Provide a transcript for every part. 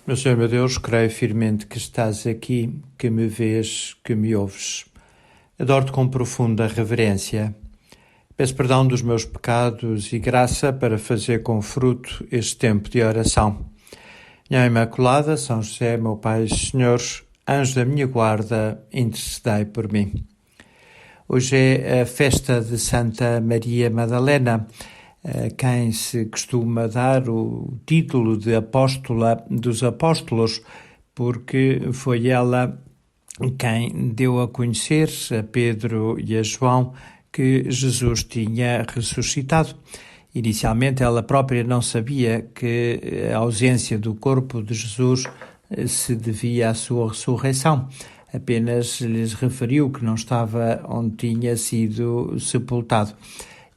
Meu Senhor, meu Deus, creio firmemente que estás aqui, que me vês, que me ouves. Adoro-te com profunda reverência. Peço perdão dos meus pecados e graça para fazer com fruto este tempo de oração. Minha Imaculada, São José, meu Pai, Senhor, anjo da minha guarda, intercedei por mim. Hoje é a festa de Santa Maria Madalena, quem se costuma dar o título de apóstola dos apóstolos, porque foi ela quem deu a conhecer a Pedro e a João que Jesus tinha ressuscitado. Inicialmente ela própria não sabia que a ausência do corpo de Jesus se devia à sua ressurreição. Apenas lhes referiu que não estava onde tinha sido sepultado.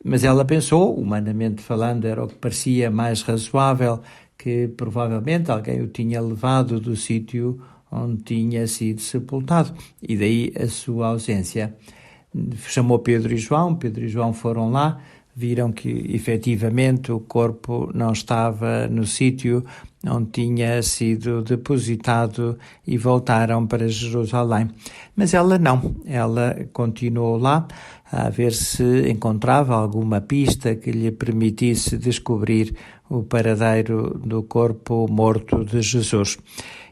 Mas ela pensou, humanamente falando, era o que parecia mais razoável, que provavelmente alguém o tinha levado do sítio onde tinha sido sepultado, e daí a sua ausência. Chamou Pedro e João foram lá, viram que efetivamente o corpo não estava no sítio onde tinha sido depositado e voltaram para Jerusalém. Mas ela não, ela continuou lá a ver se encontrava alguma pista que lhe permitisse descobrir o paradeiro do corpo morto de Jesus.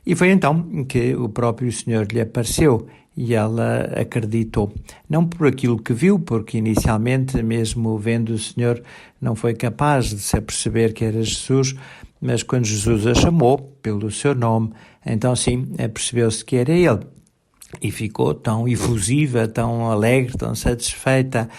E foi então que o próprio Senhor lhe apareceu e ela acreditou. Não por aquilo que viu, porque inicialmente, mesmo vendo o Senhor, não foi capaz de se aperceber que era Jesus, mas quando Jesus a chamou pelo seu nome, então sim, apercebeu-se que era ele. E ficou tão efusiva, tão alegre, tão satisfeita,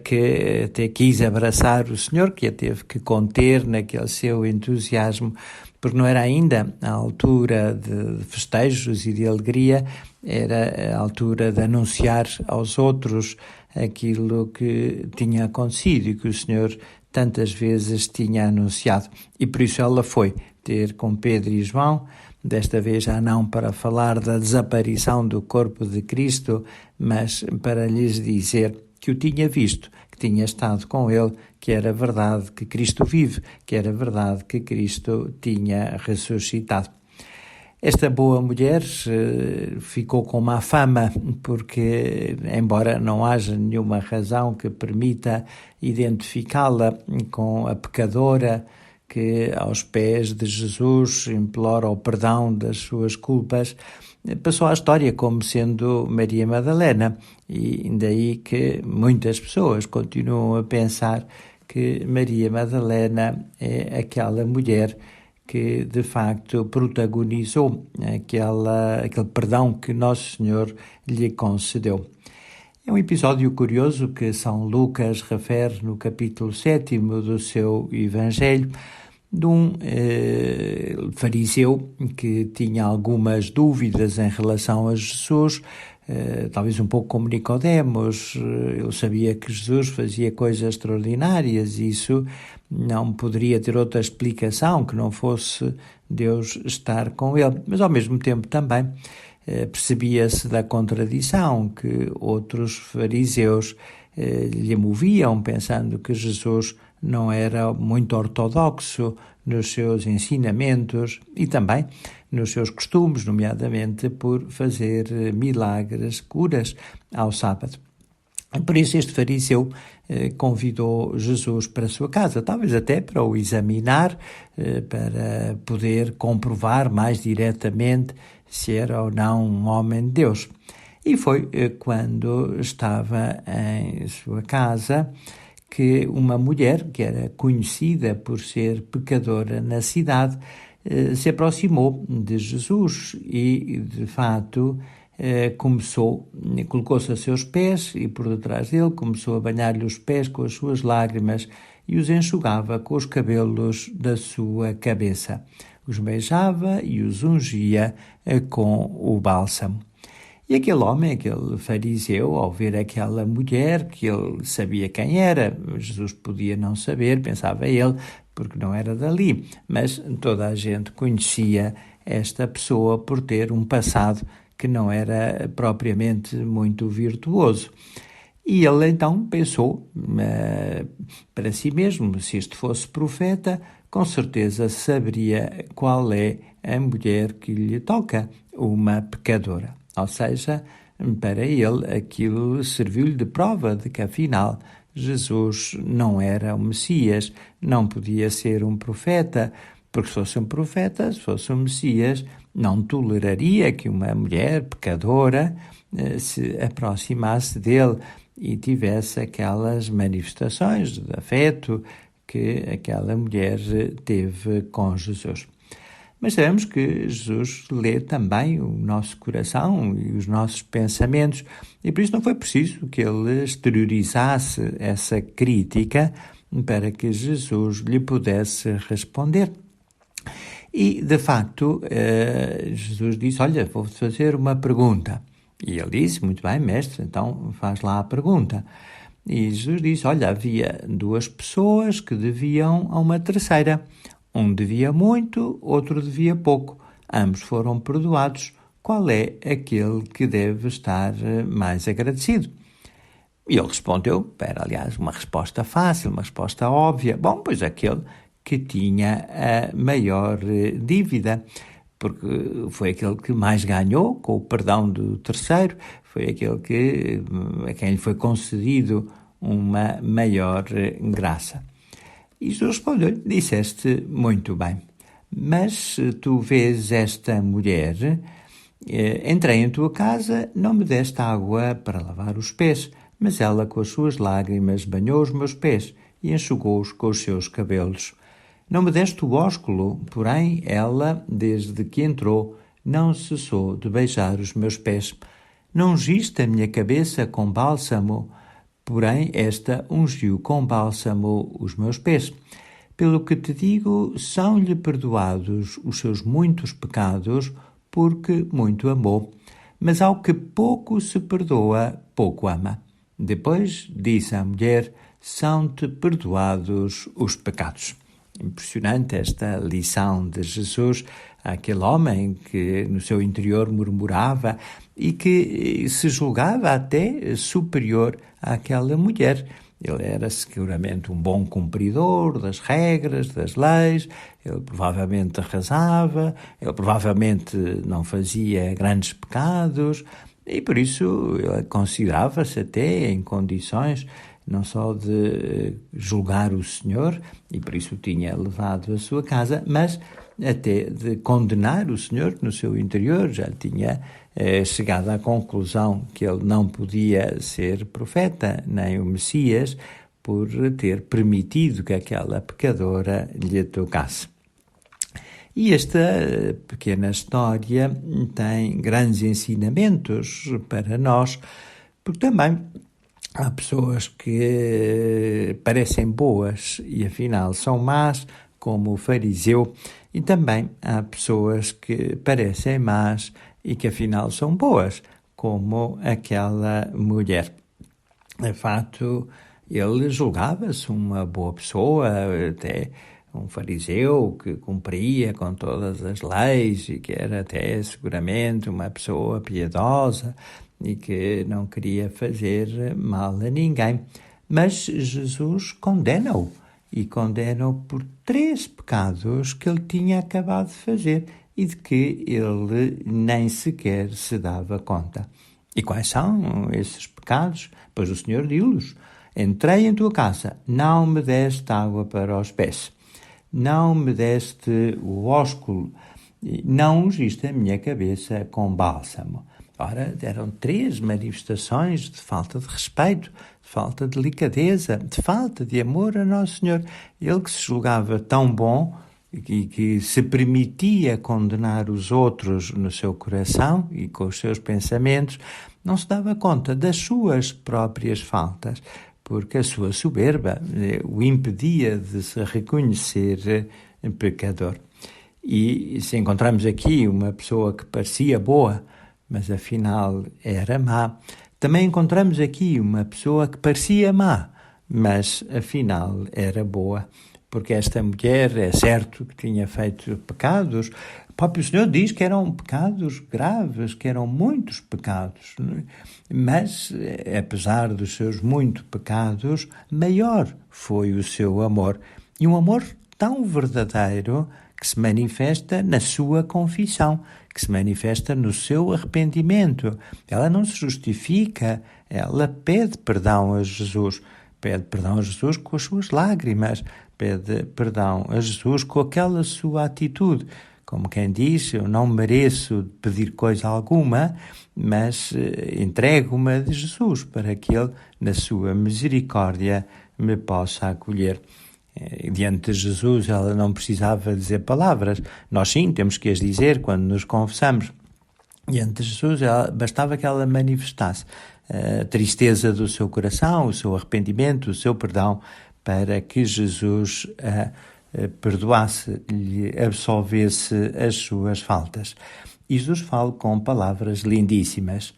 que até quis abraçar o Senhor, que a teve que conter naquele seu entusiasmo, porque não era ainda a altura de festejos e de alegria, era a altura de anunciar aos outros aquilo que tinha acontecido e que o Senhor tantas vezes tinha anunciado. E por isso ela foi ter com Pedro e João, desta vez já não para falar da desaparição do corpo de Cristo, mas para lhes dizer que o tinha visto, que tinha estado com ele, que era verdade que Cristo vive, que era verdade que Cristo tinha ressuscitado. Esta boa mulher ficou com má fama porque, embora não haja nenhuma razão que permita identificá-la com a pecadora que aos pés de Jesus implora o perdão das suas culpas, passou à história como sendo Maria Madalena, e daí que muitas pessoas continuam a pensar que Maria Madalena é aquela mulher que de facto protagonizou aquele perdão que Nosso Senhor lhe concedeu. É um episódio curioso que São Lucas refere no capítulo 7º do seu Evangelho, de um fariseu que tinha algumas dúvidas em relação a Jesus, talvez um pouco como Nicodemos. Ele sabia que Jesus fazia coisas extraordinárias e isso não poderia ter outra explicação que não fosse Deus estar com ele, mas ao mesmo tempo também percebia-se da contradição que outros fariseus lhe moviam, pensando que Jesus não era muito ortodoxo nos seus ensinamentos e também nos seus costumes, nomeadamente por fazer milagres, curas ao sábado. Por isso este fariseu convidou Jesus para a sua casa, talvez até para o examinar, para poder comprovar mais diretamente se era ou não um homem de Deus. E foi quando estava em sua casa que uma mulher, que era conhecida por ser pecadora na cidade, se aproximou de Jesus e, de fato, colocou-se a seus pés e por detrás dele começou a banhar-lhe os pés com as suas lágrimas e os enxugava com os cabelos da sua cabeça. Os beijava e os ungia com o bálsamo. E aquele homem, aquele fariseu, ao ver aquela mulher, que ele sabia quem era, Jesus podia não saber, pensava ele, porque não era dali, mas toda a gente conhecia esta pessoa por ter um passado que não era propriamente muito virtuoso. E ele então pensou para si mesmo, se este fosse profeta, com certeza saberia qual é a mulher que lhe toca, uma pecadora. Ou seja, para ele aquilo serviu-lhe de prova de que afinal Jesus não era o Messias, não podia ser um profeta, porque se fosse um profeta, se fosse um Messias, não toleraria que uma mulher pecadora se aproximasse dele e tivesse aquelas manifestações de afeto que aquela mulher teve com Jesus. Mas sabemos que Jesus lê também o nosso coração e os nossos pensamentos, e por isso não foi preciso que ele exteriorizasse essa crítica para que Jesus lhe pudesse responder. E, de facto, Jesus disse, olha, vou-te fazer uma pergunta. E ele disse, muito bem, mestre, então faz lá a pergunta. E Jesus disse, olha, havia 2 pessoas que deviam a uma terceira. Um devia muito, outro devia pouco. Ambos foram perdoados. Qual é aquele que deve estar mais agradecido? E ele respondeu, era aliás uma resposta fácil, uma resposta óbvia. Bom, pois aquele que tinha a maior dívida, porque foi aquele que mais ganhou com o perdão do terceiro, foi aquele a quem lhe foi concedido uma maior graça. E Jesus respondeu-lhe, disseste muito bem, mas tu vês esta mulher, entrei em tua casa, não me deste água para lavar os pés, mas ela com as suas lágrimas banhou os meus pés e enxugou-os com os seus cabelos. Não me deste o ósculo, porém ela, desde que entrou, não cessou de beijar os meus pés. Não ungiste a minha cabeça com bálsamo, porém esta ungiu com bálsamo os meus pés. Pelo que te digo, são-lhe perdoados os seus muitos pecados, porque muito amou. Mas ao que pouco se perdoa, pouco ama. Depois disse à mulher, são-te perdoados os pecados. Impressionante esta lição de Jesus àquele homem que no seu interior murmurava e que se julgava até superior àquela mulher. Ele era seguramente um bom cumpridor das regras, das leis, ele provavelmente arrasava, ele provavelmente não fazia grandes pecados e por isso ele considerava-se até em condições não só de julgar o Senhor, e por isso tinha levado a sua casa, mas até de condenar o Senhor no seu interior, já tinha chegado à conclusão que ele não podia ser profeta, nem o Messias, por ter permitido que aquela pecadora lhe tocasse. E esta pequena história tem grandes ensinamentos para nós, porque também há pessoas que parecem boas e afinal são más, como o fariseu, e também há pessoas que parecem más e que afinal são boas, como aquela mulher. De facto, ele julgava-se uma boa pessoa, até um fariseu que cumpria com todas as leis e que era até seguramente uma pessoa piedosa, e que não queria fazer mal a ninguém. Mas Jesus condena-o, e condena-o por 3 pecados que ele tinha acabado de fazer e de que ele nem sequer se dava conta. E quais são esses pecados? Pois o Senhor diz-los, entrei em tua casa, não me deste água para os pés, não me deste o ósculo, não ungiste a minha cabeça com bálsamo. Ora, eram 3 manifestações de falta de respeito, de falta de delicadeza, de falta de amor a Nosso Senhor. Ele que se julgava tão bom e que se permitia condenar os outros no seu coração e com os seus pensamentos, não se dava conta das suas próprias faltas, porque a sua soberba o impedia de se reconhecer pecador. E se encontramos aqui uma pessoa que parecia boa, mas afinal era má, também encontramos aqui uma pessoa que parecia má, mas afinal era boa, porque esta mulher é certo que tinha feito pecados. O próprio Senhor diz que eram pecados graves, que eram muitos pecados, mas apesar dos seus muitos pecados, maior foi o seu amor, e um amor tão verdadeiro que se manifesta na sua confissão, que se manifesta no seu arrependimento. Ela não se justifica, ela pede perdão a Jesus. Pede perdão a Jesus com as suas lágrimas, pede perdão a Jesus com aquela sua atitude. Como quem diz, eu não mereço pedir coisa alguma, mas entrego-me a Jesus para que Ele, na sua misericórdia, me possa acolher. Diante de Jesus, ela não precisava dizer palavras. Nós sim, temos que as dizer quando nos confessamos. Diante de Jesus, bastava que ela manifestasse a tristeza do seu coração, o seu arrependimento, o seu perdão, para que Jesus a perdoasse, lhe absolvesse as suas faltas. E Jesus fala com palavras lindíssimas.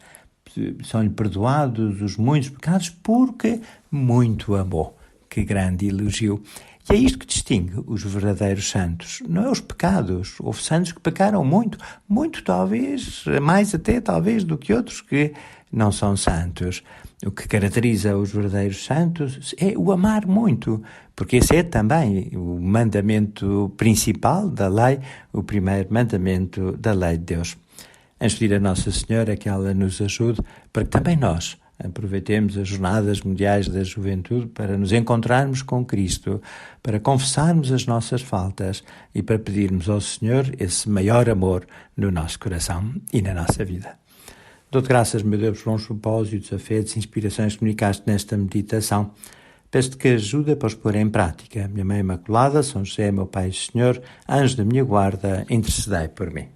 São-lhe perdoados os muitos pecados porque muito amou. Que grande elogio. E é isto que distingue os verdadeiros santos. Não é os pecados. Houve santos que pecaram muito, muito talvez, mais até talvez do que outros que não são santos. O que caracteriza os verdadeiros santos é o amar muito, porque esse é também o mandamento principal da lei, o primeiro mandamento da lei de Deus. Vamos pedir a Nossa Senhora que ela nos ajude para que também nós aproveitemos as Jornadas Mundiais da Juventude para nos encontrarmos com Cristo, para confessarmos as nossas faltas e para pedirmos ao Senhor esse maior amor no nosso coração e na nossa vida. Dou-te graças, meu Deus, por bons propósitos, afetos e inspirações que comunicaste nesta meditação. Peço-te que ajuda para os pôr em prática. Minha Mãe Imaculada, São José, meu Pai e Senhor, anjo da minha guarda, intercedei por mim.